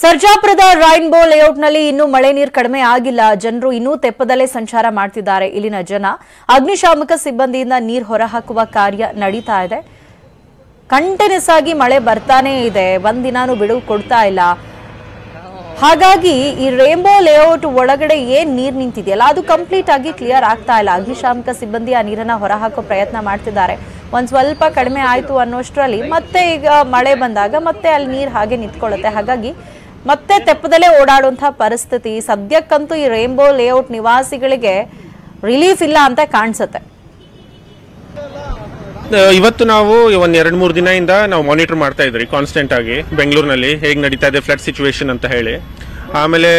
ಸರ್ಜಾಪುರದ rainbow ಲೇಔಟ್ನಲ್ಲಿ ಇನ್ನೂ ಮಳೆ ನೀರು ಕಡಿಮೆ ಆಗಿಲ್ಲ. ಜನರು ಇನ್ನೂ ತೆಪ್ಪದಲ್ಲೇ ಸಂಚಾರ ಮಾಡ್ತಿದ್ದಾರೆ. ಇಲ್ಲಿನ ಜನ ಅಗ್ನಿಶಾಮಕ ಸಿಬ್ಬಂದಿಯಿಂದ ನೀರು ಹೊರಹಾಕುವ ಕಾರ್ಯ ನಡೀತಾ ಇದೆ. ಕಂಟಿನ್ಯೂಸ್ ಆಗಿ ಮಳೆ ಬರ್ತಾನೇ ಇದೆ, ಒಂದಿನಾನು ಬಿಡುವು ಕೊಡ್ತಾ ಇಲ್ಲ. ಹಾಗಾಗಿ ಈ ರೈನ್ಬೋ ಲೇಔಟ್ ಒಳಗಡೆ ಏನ್ ನೀರು ನಿಂತಿದೆಯಲ್ಲ ಅದು ಕಂಪ್ಲೀಟ್ ಆಗಿ ಕ್ಲಿಯರ್ ಆಗ್ತಾ ಇಲ್ಲ. ಅಗ್ನಿಶಾಮಕ ಸಿಬ್ಬಂದಿ ಆ ನೀರನ್ನ ಹೊರಹಾಕೋ ಪ್ರಯತ್ನ ಮಾಡ್ತಿದ್ದಾರೆ. ಒಂದ್ ಸ್ವಲ್ಪ ಕಡಿಮೆ ಆಯ್ತು ಅನ್ನೋಷ್ಟರಲ್ಲಿ ಮತ್ತೆ ಈಗ ಮಳೆ ಬಂದಾಗ ಮತ್ತೆ ಅಲ್ಲಿ ನೀರು ಹಾಗೆ ನಿಂತ್ಕೊಳ್ಳುತ್ತೆ. ಹಾಗಾಗಿ ಮತ್ತೆ ತೆಪ್ಪದಲ್ಲೇ ಓಡಾಡುವಂತಹ ಪರಿಸ್ಥಿತಿ. ಸದ್ಯಕ್ಕಂತೂ ಈ ರೈನ್ಬೋ ಲೇಔಟ್ ನಿವಾಸಿಗಳಿಗೆ ರಿಲೀಫ್ ಇಲ್ಲ ಅಂತ ಕಾಣಿಸುತ್ತೆ. ಇವತ್ತು ನಾವು ಒಂದ್ 2-3 ದಿನದಿಂದ ನಾವು ಮಾನಿಟರ್ ಮಾಡ್ತಾ ಇದ್ರಿ ಕಾನ್ಸ್ಟೆಂಟ್ ಆಗಿ ಬೆಂಗಳೂರಿನಲ್ಲಿ ಹೇಗೆ ನಡೀತಾ ಇದೆ ಫ್ಲಡ್ ಸಿಚುವೇಶನ್ ಅಂತ ಹೇಳಿ. ಆಮೇಲೆ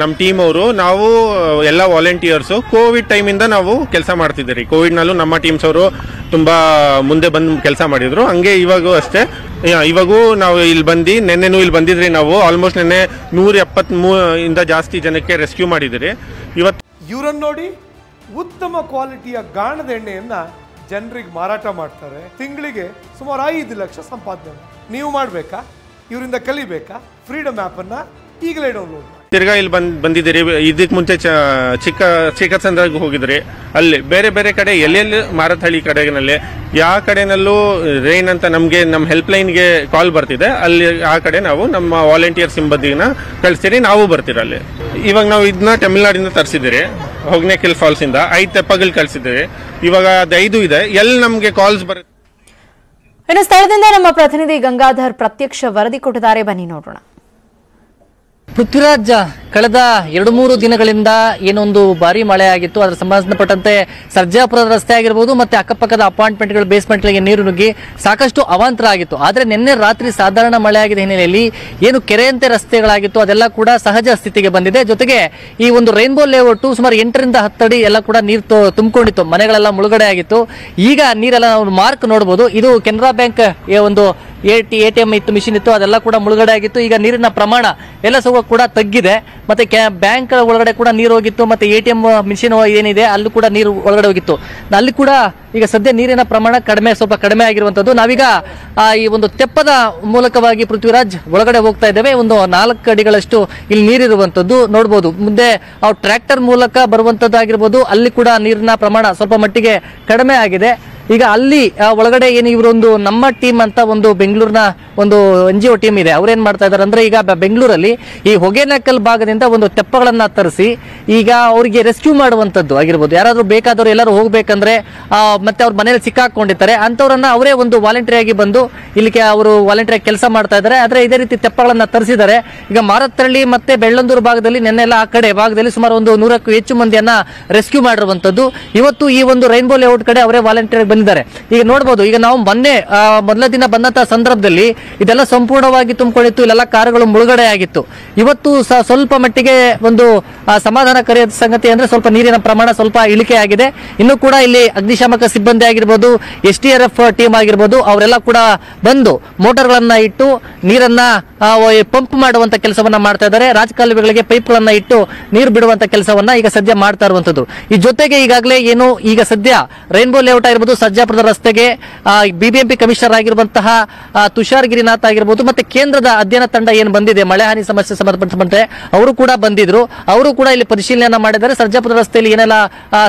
ನಮ್ಮ ಟೀಮ್ ಅವರು ನಾವು ಎಲ್ಲ ವಾಲಂಟಿಯರ್ಸು ಕೋವಿಡ್ ಟೈಮಿಂದ ನಾವು ಕೆಲಸ ಮಾಡ್ತಿದ್ದೀರಿ. ಕೋವಿಡ್ನಲ್ಲೂ ನಮ್ಮ ಟೀಮ್ಸ್ ಅವರು ತುಂಬಾ ಮುಂದೆ ಬಂದು ಕೆಲಸ ಮಾಡಿದ್ರು. ಹಂಗೆ ಇವಾಗೂ ಅಷ್ಟೇ. ಇವಾಗೂ ನಾವು ಇಲ್ಲಿ ಬಂದು ನೆನ್ನೆನೂ ಇಲ್ಲಿ ಬಂದಿದ್ರಿ. ನಾವು ಆಲ್ಮೋಸ್ಟ್ ನೆನ್ನೆ 173 ಜಾಸ್ತಿ ಜನಕ್ಕೆ ರೆಸ್ಕ್ಯೂ ಮಾಡಿದಿರಿ. ಇವತ್ತು ಇವರನ್ನು ನೋಡಿ ಉತ್ತಮ ಕ್ವಾಲಿಟಿಯ ಗಾಣದ ಎಣ್ಣೆಯನ್ನ ಜನರಿಗೆ ಮಾರಾಟ ಮಾಡ್ತಾರೆ. ತಿಂಗಳಿಗೆ ಸುಮಾರು 5 ಲಕ್ಷ ಸಂಪಾದನೆ. ನೀವು ಮಾಡಬೇಕಾ? ಇವರಿಂದ ಕಲಿಬೇಕಾ? ಫ್ರೀಡಮ್ ಆ್ಯಪ್ ಅನ್ನ ಈಗಲೇ ಡೌನ್ಲೋಡ್ ಮಾಡಿ. ತಿರ್ಗಾ ಇಲ್ಲಿ ಬಂದಿದ್ದೀರಿ. ಇದಕ್ಕೆ ಮುಂಚೆ ಚಿಕ್ಕಸಂದ್ರಾಗ ಹೋಗಿದ್ರಿ. ಅಲ್ಲಿ ಬೇರೆ ಬೇರೆ ಕಡೆ ಎಲ್ಲೆಲ್ಲಿ ಮಾರತಹಳ್ಳಿ ಕಡೆನಲ್ಲಿ ಯಾವ ಕಡೆನಲ್ಲೂ ರೈನ್ ಅಂತ ನಮಗೆ ನಮ್ಮ ಹೆಲ್ಪ್ ಲೈನ್ಗೆ ಕಾಲ್ ಬರ್ತಿದೆ. ಅಲ್ಲಿ ಆ ಕಡೆ ನಾವು ನಮ್ಮ ವಾಲಂಟಿಯರ್ ಸಿಬ್ಬಂದಿನ ಕಳಿಸ್ತೀರಿ. ನಾವು ಬರ್ತೀರಿ ಅಲ್ಲಿ. ಇವಾಗ ನಾವು ಇದನ್ನ ತಮಿಳ್ನಾಡಿಂದ ತರಿಸಿದ್ದೀರಿ. ಹೊಗ್ನೇಕಲ್ ಫಾಲ್ಸ್ ಇಂದ 5 ತೆಪ್ಪಗಳು ಕಳಿಸಿದ್ದೀರಿ. ಇವಾಗ ಅದು 5 ಇದೆ. ಎಲ್ಲಿ ನಮಗೆ ಕಾಲ್ಸ್ ಬರುತ್ತೆ. ಇನ್ನು ಸ್ಥಳದಿಂದ ನಮ್ಮ ಪ್ರತಿನಿಧಿ ಗಂಗಾಧರ್ ಪ್ರತ್ಯಕ್ಷ ವರದಿ ಕೊಟ್ಟಿದ್ದಾರೆ. ಬನ್ನಿ ನೋಡೋಣ. ಪೃಥ್ವಿರಾಜ್, ಕಳೆದ 2-3 ದಿನಗಳಿಂದ ಏನೊಂದು ಭಾರಿ ಮಳೆ ಆಗಿತ್ತು. ಅದರ ಸಂಬಂಧಪಟ್ಟಂತೆ ಸರ್ಜಾಪುರದ ರಸ್ತೆ ಆಗಿರಬಹುದು ಮತ್ತೆ ಅಕ್ಕಪಕ್ಕದ ಅಪಾರ್ಟ್ಮೆಂಟ್ಗಳ ಬೇಸ್ಮೆಂಟ್ಗಳಿಗೆ ನೀರು ನುಗ್ಗಿ ಸಾಕಷ್ಟು ಅವಾಂತರ ಆಗಿತ್ತು. ಆದರೆ ನಿನ್ನೆ ರಾತ್ರಿ ಸಾಧಾರಣ ಮಳೆ ಆಗಿದ್ದ ಹಿನ್ನೆಲೆಯಲ್ಲಿ ಏನು ಕೆರೆಯಂತೆ ರಸ್ತೆಗಳಾಗಿತ್ತು ಅದೆಲ್ಲ ಕೂಡ ಸಹಜ ಸ್ಥಿತಿಗೆ ಬಂದಿದೆ. ಜೊತೆಗೆ ಈ ಒಂದು ರೈನ್ಬೋ ಲೇಔಟ್ ಸುಮಾರು 8ರಿಂದ 10 ಅಡಿ ಎಲ್ಲ ಕೂಡ ನೀರು ತುಂಬಿಕೊಂಡಿತ್ತು. ಮನೆಗಳೆಲ್ಲ ಮುಳುಗಡೆ ಆಗಿತ್ತು. ಈಗ ನೀರೆಲ್ಲ ನಾವು ಮಾರ್ಕ್ ನೋಡಬಹುದು. ಇದು ಕೆನರಾ ಬ್ಯಾಂಕ್ ಒಂದು ATM ಇತ್ತು, ಮಿಷಿನ್ ಇತ್ತು, ಅದೆಲ್ಲ ಕೂಡ ಮುಳುಗಡೆ ಆಗಿತ್ತು. ಈಗ ನೀರಿನ ಪ್ರಮಾಣ ಎಲ್ಲ ಸಹ ಕೂಡ ತಗ್ಗಿದೆ. ಮತ್ತೆ ಬ್ಯಾಂಕ್ ಒಳಗಡೆ ಕೂಡ ನೀರು ಹೋಗಿತ್ತು. ಮತ್ತೆ ATM ಮಿಷಿನ್ ಏನಿದೆ ಅಲ್ಲೂ ಕೂಡ ನೀರು ಒಳಗಡೆ ಹೋಗಿತ್ತು. ಅಲ್ಲಿ ಕೂಡ ಈಗ ಸದ್ಯ ನೀರಿನ ಪ್ರಮಾಣ ಸ್ವಲ್ಪ ಕಡಿಮೆ ಆಗಿರುವಂತದ್ದು. ನಾವೀಗ ಈ ಒಂದು ತೆಪ್ಪದ ಮೂಲಕವಾಗಿ ಪೃಥ್ವಿರಾಜ್ ಒಳಗಡೆ ಹೋಗ್ತಾ ಇದ್ದೇವೆ. ಒಂದು 4 ಅಡಿಗಳಷ್ಟು ಇಲ್ಲಿ ನೀರಿರುವಂತದ್ದು ನೋಡಬಹುದು. ಮುಂದೆ ಟ್ರ್ಯಾಕ್ಟರ್ ಮೂಲಕ ಬರುವಂತದ್ದಾಗಿರ್ಬೋದು. ಅಲ್ಲಿ ಕೂಡ ನೀರಿನ ಪ್ರಮಾಣ ಸ್ವಲ್ಪ ಮಟ್ಟಿಗೆ ಕಡಿಮೆ ಆಗಿದೆ. ಈಗ ಅಲ್ಲಿ ಒಳಗಡೆ ಏನು ಇವರೊಂದು ನಮ್ಮ ಟೀಮ್ ಅಂತ ಒಂದು ಬೆಂಗಳೂರಿನ ಒಂದು NGO ಟೀಮ್ ಇದೆ. ಅವ್ರೇನ್ ಮಾಡ್ತಾ ಇದಾರೆ ಅಂದ್ರೆ ಈಗ ಬೆಂಗಳೂರಲ್ಲಿ ಈ ಹೊಗೇನಕಲ್ ಭಾಗದಿಂದ ಒಂದು ತೆಪ್ಪಗಳನ್ನ ತರಿಸಿ ಈಗ ಅವರಿಗೆ ರೆಸ್ಕ್ಯೂ ಮಾಡುವಂತದ್ದು ಆಗಿರ್ಬೋದು. ಯಾರಾದ್ರೂ ಬೇಕಾದವರು ಎಲ್ಲರೂ ಹೋಗ್ಬೇಕಂದ್ರೆ ಮತ್ತೆ ಅವ್ರ ಮನೇಲಿ ಸಿಕ್ಕಾಕೊಂಡಿರ್ತಾರೆ ಅಂತವ್ರನ್ನ ಅವರೇ ಒಂದು ವಾಲಂಟರಿ ಆಗಿ ಬಂದು ಇಲ್ಲಿಗೆ ಅವರು ವಾಲಂಟರಿ ಕೆಲಸ ಮಾಡ್ತಾ ಇದ್ದಾರೆ. ಆದ್ರೆ ಇದೇ ರೀತಿ ತೆಪ್ಪಗಳನ್ನ ತರಿಸಿದ್ದಾರೆ. ಈಗ ಮಾರತ್ತಹಳ್ಳಿ ಮತ್ತೆ ಬೆಳ್ಳಂದೂರು ಭಾಗದಲ್ಲಿ ನೆನ್ನೆಲ್ಲ ಆ ಕಡೆ ಭಾಗದಲ್ಲಿ ಸುಮಾರು ಒಂದು 100ಕ್ಕೂ ಹೆಚ್ಚು ಮಂದಿಯನ್ನ ರೆಸ್ಕ್ಯೂ ಮಾಡಿರುವಂತದ್ದು. ಇವತ್ತು ಈ ಒಂದು ರೈನ್ಬೋ ಲೇಔಟ್ ಕಡೆ ಅವರೇ ವಾಲಂಟರಿ ಬಂದಿದ್ದಾರೆ. ಈಗ ನೋಡಬಹುದು. ಈಗ ನಾವು ಮೊದಲ ದಿನ ಬಂದಂತಹ ಸಂದರ್ಭದಲ್ಲಿ ಇದೆಲ್ಲ ಸಂಪೂರ್ಣವಾಗಿ ತುಂಬಿಕೊಂಡಿತ್ತು. ಇಲ್ಲೆಲ್ಲ ಕಾರುಗಳು ಮುಳುಗಡೆ ಆಗಿತ್ತು. ಇವತ್ತು ಸ್ವಲ್ಪ ಮಟ್ಟಿಗೆ ಒಂದು ಸಮಾಧಾನಕಾರಿ ಸಂಗತಿ ಅಂದ್ರೆ ಸ್ವಲ್ಪ ನೀರಿನ ಪ್ರಮಾಣ ಸ್ವಲ್ಪ ಇಳಿಕೆ ಆಗಿದೆ. ಇನ್ನು ಕೂಡ ಇಲ್ಲಿ ಅಗ್ನಿಶಾಮಕ ಸಿಬ್ಬಂದಿ ಆಗಿರ್ಬೋದು, SDRF ಟೀಮ್ ಆಗಿರ್ಬೋದು, ಅವರೆಲ್ಲ ಕೂಡ ಬಂದು ಮೋಟಾರ್ಗಳನ್ನ ಇಟ್ಟು ನೀರನ್ನ ಪಂಪ್ ಮಾಡುವಂತ ಕೆಲಸವನ್ನ ಮಾಡ್ತಾ ಇದ್ದಾರೆ. ರಾಜಕಾಲುವೆಗಳಿಗೆ ಪೈಪ್ಗಳನ್ನ ಇಟ್ಟು ನೀರು ಬಿಡುವಂತ ಕೆಲಸವನ್ನ ಈಗ ಸದ್ಯ ಮಾಡ್ತಾ ಇರುವಂತದ್ದು. ಈ ಜೊತೆಗೆ ಈಗಾಗಲೇ ಏನು ಈಗ ಸದ್ಯ ರೈನ್ಬೋ ಲೇಔಟ್ ಆಗಿರ್ಬೋದು, ಸರ್ಜಾಪುರದ ರಸ್ತೆಗೆ BBMP ಕಮಿಷನರ್ ಆಗಿರುವಂತಹ ತುಷಾರ್ ಗಿರಿನಾಥ್ ಆಗಿರ್ಬೋದು, ಮತ್ತೆ ಕೇಂದ್ರದ ಅಧ್ಯಯನ ತಂಡ ಏನು ಬಂದಿದೆ ಮಳೆ ಹಾನಿ ಸಮಸ್ಯೆ ಸಂಬಂಧಪಟ್ಟಂತೆ ಅವರು ಕೂಡ ಬಂದಿದ್ರು. ಅವರು ಕೂಡ ಇಲ್ಲಿ ಪರಿಶೀಲನೆ ಮಾಡಿದ್ದಾರೆ. ಸರ್ಜಾಪುರ ರಸ್ತೆಯಲ್ಲಿ ಏನೆಲ್ಲ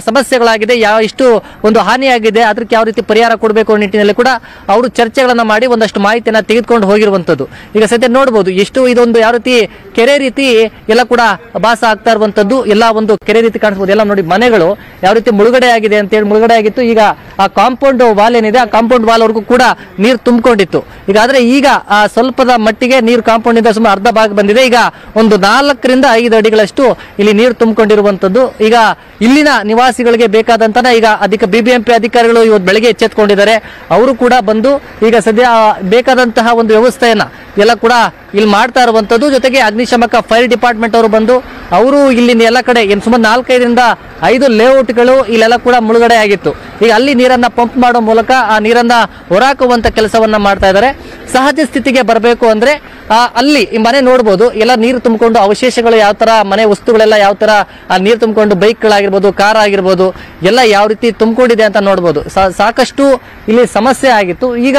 ಸಮಸ್ಯೆಗಳಾಗಿದೆ, ಇಷ್ಟು ಒಂದು ಹಾನಿಯಾಗಿದೆ, ಅದಕ್ಕೆ ಯಾವ ರೀತಿ ಪರಿಹಾರ ಕೊಡಬೇಕು ಅನ್ನೋ ನಿಟ್ಟಿನಲ್ಲಿ ಕೂಡ ಅವರು ಚರ್ಚೆಗಳನ್ನ ಮಾಡಿ ಒಂದಷ್ಟು ಮಾಹಿತಿಯನ್ನ ತೆಗೆದುಕೊಂಡು ಹೋಗಿರುವಂತದ್ದು. ಈಗ ಸದ್ಯ ನೋಡಬಹುದು ಎಷ್ಟು ಇದೊಂದು ಯಾವ ರೀತಿ ಕೆರೆ ರೀತಿ ಎಲ್ಲ ಕೂಡ ಭಾಸ ಆಗ್ತಾ ಇರುವಂತದ್ದು. ಎಲ್ಲ ಒಂದು ಕೆರೆ ರೀತಿ ಕಾಣಿಸಬಹುದು. ಎಲ್ಲ ನೋಡಿ ಮನೆಗಳು ಯಾವ ರೀತಿ ಮುಳುಗಡೆ ಆಗಿದೆ ಅಂತ ಹೇಳಿ ಮುಳುಗಡೆ ಆಗಿತ್ತು. ಈಗ ಆ ಕಾಂಪೌಂಡ್ ವಾಲ್ ಏನಿದೆ ಆ ಕಾಂಪೌಂಡ್ ವಾಲ್ ವರೆಗೂ ಕೂಡ ನೀರು ತುಂಬಿಕೊಂಡಿತ್ತು. ಈಗ ಆದ್ರೆ ಈಗ ಸ್ವಲ್ಪದ ಮಟ್ಟಿಗೆ ನೀರು ಕಾಂಪೌಂಡ್ ಇಂದ ಸುಮಾರು ಅರ್ಧ ಭಾಗ ಬಂದಿದೆ. ಈಗ ಒಂದು 4ರಿಂದ 5 ಅಡಿಗಳಷ್ಟು ಇಲ್ಲಿ ನೀರು ತುಂಬಿಕೊಂಡಿರುವಂತದ್ದು. ಈಗ ಇಲ್ಲಿನ ನಿವಾಸಿಗಳಿಗೆ ಬೇಕಾದಂತ ಈಗ BBMP ಅಧಿಕಾರಿಗಳು ಇವತ್ತು ಬೆಳಗ್ಗೆ ಎಚ್ಚೆತ್ತುಕೊಂಡಿದ್ದಾರೆ. ಅವರು ಕೂಡ ಬಂದು ಈಗ ಸದ್ಯ ಬೇಕಾದಂತಹ ಒಂದು ವ್ಯವಸ್ಥೆಯನ್ನ ಎಲ್ಲ ಕೂಡ ಇಲ್ಲಿ ಮಾಡ್ತಾ ಇರುವಂತದ್ದು. ಜೊತೆಗೆ ಅಗ್ನಿಶಾಮಕ ಫೈರ್ ಡಿಪಾರ್ಟ್ಮೆಂಟ್ ಅವರು ಬಂದು ಅವರು ಇಲ್ಲಿನ ಎಲ್ಲ ಕಡೆ ಸುಮಾರು 4-5ರಿಂದ 5 ಲೇಔಟ್ಗಳು ಇಲ್ಲೆಲ್ಲ ಕೂಡ ಮುಳುಗಡೆ ಆಗಿತ್ತು. ಈಗ ಅಲ್ಲಿ ನೀರನ್ನ ಪಂಪ್ ಮಾಡೋ ಮೂಲಕ ಆ ನೀರನ್ನ ಹೊರಾಕುವಂತ ಕೆಲಸವನ್ನ ಮಾಡ್ತಾ ಇದ್ದಾರೆ. ಸಹಜ ಸ್ಥಿತಿಗೆ ಬರಬೇಕು ಅಂದ್ರೆ ಅಲ್ಲಿ ಈ ಮನೆ ನೋಡಬಹುದು. ಎಲ್ಲ ನೀರು ತುಂಬಿಕೊಂಡು ಅವಶೇಷಗಳು ಯಾವ ತರ, ಮನೆ ವಸ್ತುಗಳೆಲ್ಲ ಯಾವ ತರ ನೀರು ತುಂಬಿಕೊಂಡು, ಬೈಕ್ಗಳಾಗಿರ್ಬೋದು, ಕಾರ್ ಆಗಿರ್ಬೋದು, ಎಲ್ಲ ಯಾವ ರೀತಿ ತುಂಬಿಕೊಂಡಿದೆ ಅಂತ ನೋಡಬಹುದು. ಸಾಕಷ್ಟು ಇಲ್ಲಿ ಸಮಸ್ಯೆ ಆಗಿತ್ತು. ಈಗ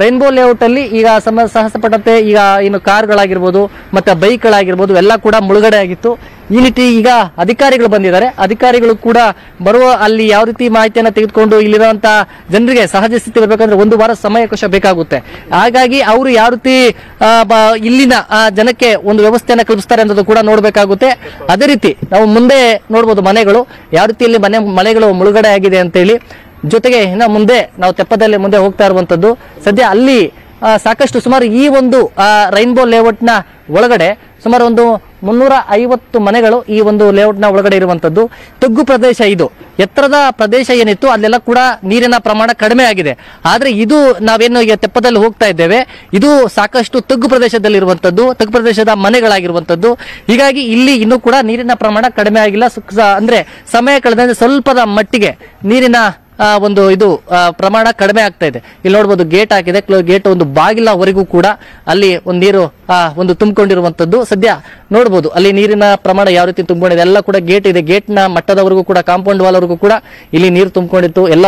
ರೈನ್ಬೋ ಲೇಔಟ್ ಅಲ್ಲಿ ಈಗ ಸಂಬಂಧಪಟ್ಟಂತೆ ಈಗ ಇನ್ನು ಕಾರ್ಗಳಾಗಿರ್ಬೋದು ಮತ್ತೆ ಬೈಕ್ಗಳಾಗಿರ್ಬೋದು ಎಲ್ಲ ಕೂಡ ಮುಳುಗಡೆ ಆಗಿತ್ತು. ಈ ನಿಟ್ಟಿಗೆ ಈಗ ಅಧಿಕಾರಿಗಳು ಬಂದಿದ್ದಾರೆ. ಅಧಿಕಾರಿಗಳು ಕೂಡ ಬರುವ ಅಲ್ಲಿ ಯಾವ ರೀತಿ ಮಾಹಿತಿಯನ್ನು ತೆಗೆದುಕೊಂಡು ಇಲ್ಲಿರುವಂತ ಜನರಿಗೆ ಸಹಜ ಸ್ಥಿತಿ ಬರಬೇಕಂದ್ರೆ 1 ವಾರ ಸಮಯಾವಕಾಶ ಬೇಕಾಗುತ್ತೆ. ಹಾಗಾಗಿ ಅವರು ಯಾವ ರೀತಿ ಇಲ್ಲಿನ ಜನಕ್ಕೆ ಒಂದು ವ್ಯವಸ್ಥೆಯನ್ನು ಕಲ್ಪಿಸ್ತಾರೆ ಅನ್ನೋದು ಕೂಡ ನೋಡಬೇಕಾಗುತ್ತೆ. ಅದೇ ರೀತಿ ನಾವು ಮುಂದೆ ನೋಡಬಹುದು ಮನೆಗಳು ಯಾವ ರೀತಿಯಲ್ಲಿ ಮನೆಗಳು ಮುಳುಗಡೆ ಆಗಿದೆ ಅಂತೇಳಿ. ಜೊತೆಗೆ ಇನ್ನು ಮುಂದೆ ನಾವು ತೆಪ್ಪದಲ್ಲಿ ಮುಂದೆ ಹೋಗ್ತಾ ಇರುವಂತದ್ದು ಸದ್ಯ ಅಲ್ಲಿ ಸಾಕಷ್ಟು ಸುಮಾರು ಈ ಒಂದು ರೈನ್ಬೋ ಲೇಔಟ್ ನ ಒಳಗಡೆ ಸುಮಾರು ಒಂದು 350 ಮನೆಗಳು ಈ ಒಂದು ಲೇಔಟ್ ನ ಒಳಗಡೆ ಇರುವಂತದ್ದು. ತಗ್ಗು ಪ್ರದೇಶ, ಇದು ಎತ್ತರದ ಪ್ರದೇಶ ಏನಿತ್ತು ಅಲ್ಲೆಲ್ಲ ಕೂಡ ನೀರಿನ ಪ್ರಮಾಣ ಕಡಿಮೆ ಆಗಿದೆ. ಆದ್ರೆ ಇದು ನಾವೇನು ಈಗ ತೆಪ್ಪದಲ್ಲಿ ಹೋಗ್ತಾ ಇದ್ದೇವೆ, ಇದು ಸಾಕಷ್ಟು ತಗ್ಗು ಪ್ರದೇಶದಲ್ಲಿ ಇರುವಂತದ್ದು, ತಗ್ಗು ಪ್ರದೇಶದ ಮನೆಗಳಾಗಿರುವಂತದ್ದು. ಹೀಗಾಗಿ ಇಲ್ಲಿ ಇನ್ನೂ ಕೂಡ ನೀರಿನ ಪ್ರಮಾಣ ಕಡಿಮೆ ಆಗಿಲ್ಲ. ಅಂದ್ರೆ ಸಮಯ ಕಳೆದಂತೆ ಸ್ವಲ್ಪದ ಮಟ್ಟಿಗೆ ನೀರಿನ ಒಂದು ಇದು ಪ್ರಮಾಣ ಕಡಿಮೆ ಆಗ್ತಾ ಇದೆ. ಇಲ್ಲಿ ನೋಡಬಹುದು ಗೇಟ್ ಹಾಕಿದೆ, ಗೇಟ್ ಒಂದು ಬಾಗಿಲವರೆಗೂ ಕೂಡ ಅಲ್ಲಿ ಒಂದು ನೀರು ಒಂದು ತುಂಬಿಕೊಂಡಿರುವಂತದ್ದು. ಸದ್ಯ ನೋಡಬಹುದು ಅಲ್ಲಿ ನೀರಿನ ಪ್ರಮಾಣ ಯಾವ ರೀತಿ ತುಂಬಿಕೊಂಡಿದೆ. ಎಲ್ಲ ಕೂಡ ಗೇಟ್ ಇದೆ, ಗೇಟ್ ನ ಮಟ್ಟದವರೆಗೂ ಕೂಡ ಕಾಂಪೌಂಡ್ ವಾಲ್ ವರೆಗೂ ಕೂಡ ಇಲ್ಲಿ ನೀರು ತುಂಬಿಕೊಂಡಿತ್ತು. ಎಲ್ಲ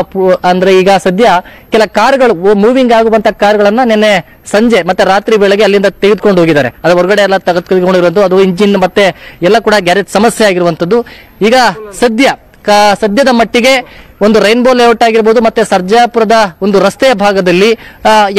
ಅಂದ್ರೆ ಈಗ ಸದ್ಯ ಕೆಲ ಕಾರ್ಗಳು ಮೂವಿಂಗ್ ಆಗುವಂತ ಕಾರ್ಗಳನ್ನ ನಿನ್ನೆ ಸಂಜೆ ಮತ್ತೆ ರಾತ್ರಿ ವೇಳೆಗೆ ಅಲ್ಲಿಂದ ತೆಗೆದುಕೊಂಡು ಹೋಗಿದ್ದಾರೆ. ಅದು ಹೊರಗಡೆ ಎಲ್ಲ ತೆಗೆದುಕೊಂಡಿರುವಂತದ್ದು, ಅದು ಇಂಜಿನ್ ಮತ್ತೆ ಎಲ್ಲ ಕೂಡ ಗ್ಯಾರೇಜ್ ಸಮಸ್ಯೆ ಆಗಿರುವಂತದ್ದು. ಈಗ ಸದ್ಯದ ಮಟ್ಟಿಗೆ ಒಂದು ರೈನ್ಬೋ ಲೇಔಟ್ ಆಗಿರ್ಬೋದು ಮತ್ತೆ ಸರ್ಜಾಪುರದ ಒಂದು ರಸ್ತೆಯ ಭಾಗದಲ್ಲಿ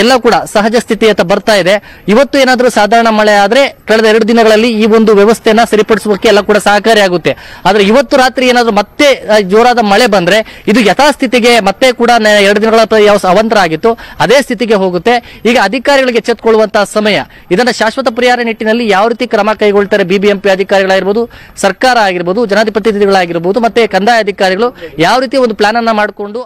ಎಲ್ಲ ಕೂಡ ಸಹಜ ಸ್ಥಿತಿಯತ್ತ ಬರ್ತಾ ಇದೆ. ಇವತ್ತು ಏನಾದರೂ ಸಾಧಾರಣ ಮಳೆ ಆದ್ರೆ ಕಳೆದ 2 ದಿನಗಳಲ್ಲಿ ಈ ಒಂದು ವ್ಯವಸ್ಥೆಯನ್ನ ಸರಿಪಡಿಸುವುದಕ್ಕೆ ಎಲ್ಲ ಕೂಡ ಸಹಕಾರಿಯಾಗುತ್ತೆ. ಆದ್ರೆ ಇವತ್ತು ರಾತ್ರಿ ಏನಾದರೂ ಮತ್ತೆ ಜೋರಾದ ಮಳೆ ಬಂದ್ರೆ ಇದು ಯಥಾಸ್ಥಿತಿಗೆ ಮತ್ತೆ ಕೂಡ 2 ದಿನಗಳ ಯಾವ ಅವಾಂತರ ಆಗಿತ್ತು ಅದೇ ಸ್ಥಿತಿಗೆ ಹೋಗುತ್ತೆ. ಈಗ ಅಧಿಕಾರಿಗಳಿಗೆ ಎಚ್ಚೆತ್ತುಕೊಳ್ಳುವಂತಹ ಸಮಯ. ಇದನ್ನ ಶಾಶ್ವತ ಪರಿಹಾರ ನಿಟ್ಟಿನಲ್ಲಿ ಯಾವ ರೀತಿ ಕ್ರಮ ಕೈಗೊಳ್ತಾರೆ ಬಿಬಿಎಂಪಿ ಅಧಿಕಾರಿಗಳಾಗಿರ್ಬೋದು, ಸರ್ಕಾರ ಆಗಿರ್ಬೋದು, ಜನಪ್ರತಿನಿಧಿಗಳಾಗಿರ್ಬೋದು ಮತ್ತೆ ಕಂದಾಯ ಅಧಿಕಾರಿಗಳು ಯಾವ ರೀತಿ ಒಂದು ಪ್ಲಾನ್ ಅನ್ನ ಮಾಡಿಕೊಂಡು